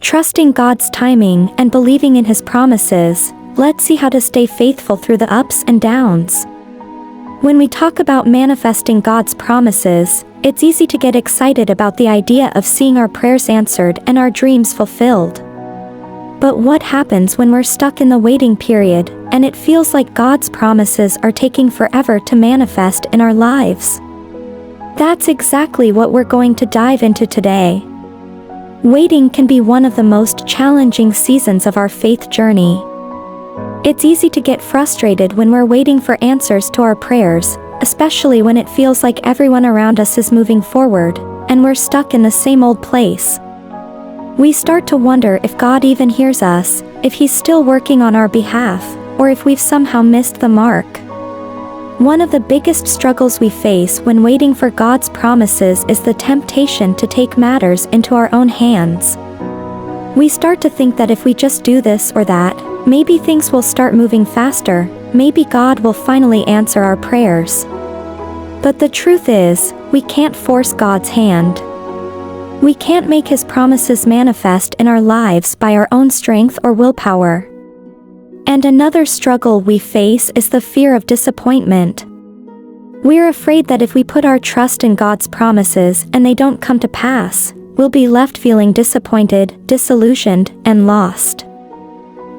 Trusting God's timing and believing in His promises, let's see how to stay faithful through the ups and downs. When we talk about manifesting God's promises, it's easy to get excited about the idea of seeing our prayers answered and our dreams fulfilled. But what happens when we're stuck in the waiting period, and it feels like God's promises are taking forever to manifest in our lives? That's exactly what we're going to dive into today. Waiting can be one of the most challenging seasons of our faith journey. It's easy to get frustrated when we're waiting for answers to our prayers, especially when it feels like everyone around us is moving forward, and we're stuck in the same old place. We start to wonder if God even hears us, if He's still working on our behalf, or if we've somehow missed the mark. One of the biggest struggles we face when waiting for God's promises is the temptation to take matters into our own hands. We start to think that if we just do this or that, maybe things will start moving faster, maybe God will finally answer our prayers. But the truth is, we can't force God's hand. We can't make His promises manifest in our lives by our own strength or willpower. And another struggle we face is the fear of disappointment. We're afraid that if we put our trust in God's promises and they don't come to pass, we'll be left feeling disappointed, disillusioned, and lost.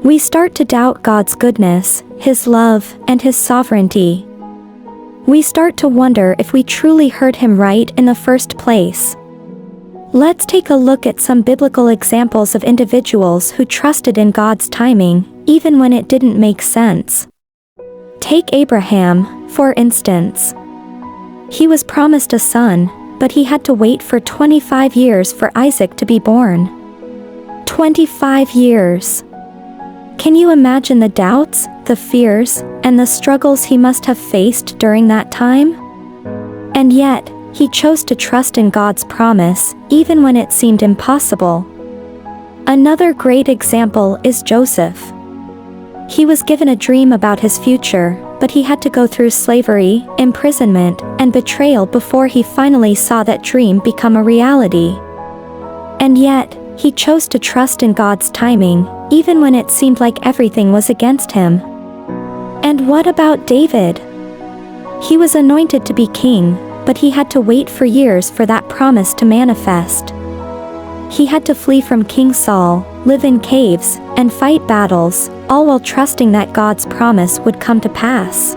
We start to doubt God's goodness, His love, and His sovereignty. We start to wonder if we truly heard Him right in the first place. Let's take a look at some biblical examples of individuals who trusted in God's timing, even when it didn't make sense. Take Abraham, for instance. He was promised a son, but he had to wait for 25 years for Isaac to be born. 25 years! Can you imagine the doubts, the fears, and the struggles he must have faced during that time? And yet, he chose to trust in God's promise, even when it seemed impossible. Another great example is Joseph. He was given a dream about his future, but he had to go through slavery, imprisonment, and betrayal before he finally saw that dream become a reality. And yet, he chose to trust in God's timing, even when it seemed like everything was against him. And what about David? He was anointed to be king, but he had to wait for years for that promise to manifest. He had to flee from King Saul, live in caves, and fight battles, all while trusting that God's promise would come to pass.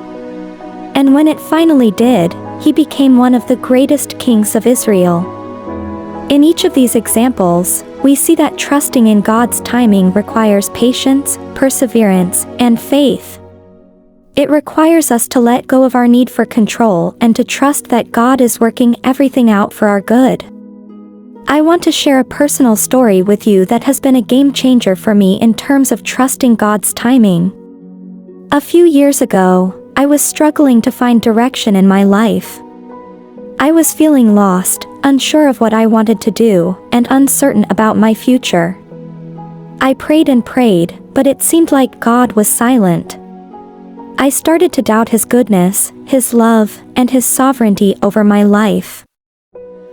And when it finally did, he became one of the greatest kings of Israel. In each of these examples, we see that trusting in God's timing requires patience, perseverance, and faith. It requires us to let go of our need for control and to trust that God is working everything out for our good. I want to share a personal story with you that has been a game changer for me in terms of trusting God's timing. A few years ago, I was struggling to find direction in my life. I was feeling lost, unsure of what I wanted to do, and uncertain about my future. I prayed and prayed, but it seemed like God was silent. I started to doubt His goodness, His love, and His sovereignty over my life.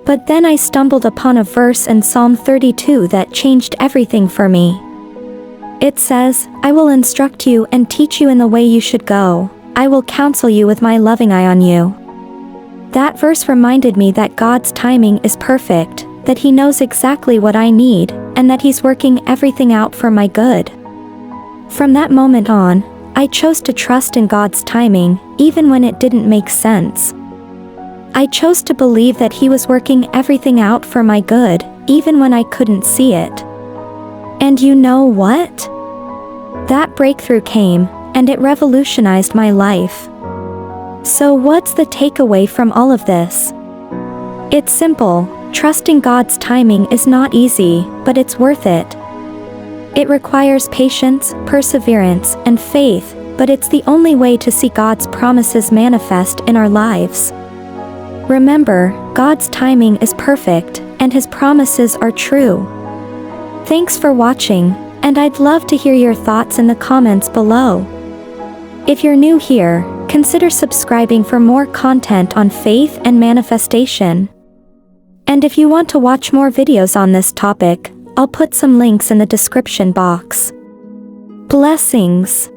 But then I stumbled upon a verse in Psalm 32 that changed everything for me. It says, "I will instruct you and teach you in the way you should go. I will counsel you with my loving eye on you." That verse reminded me that God's timing is perfect, that He knows exactly what I need, and that He's working everything out for my good. From that moment on, I chose to trust in God's timing, even when it didn't make sense. I chose to believe that He was working everything out for my good, even when I couldn't see it. And you know what? That breakthrough came, and it revolutionized my life. So what's the takeaway from all of this? It's simple: trusting God's timing is not easy, but it's worth it. It requires patience, perseverance, and faith, but it's the only way to see God's promises manifest in our lives. Remember, God's timing is perfect, and His promises are true. Thanks for watching, and I'd love to hear your thoughts in the comments below. If you're new here, consider subscribing for more content on faith and manifestation. And if you want to watch more videos on this topic, I'll put some links in the description box. Blessings.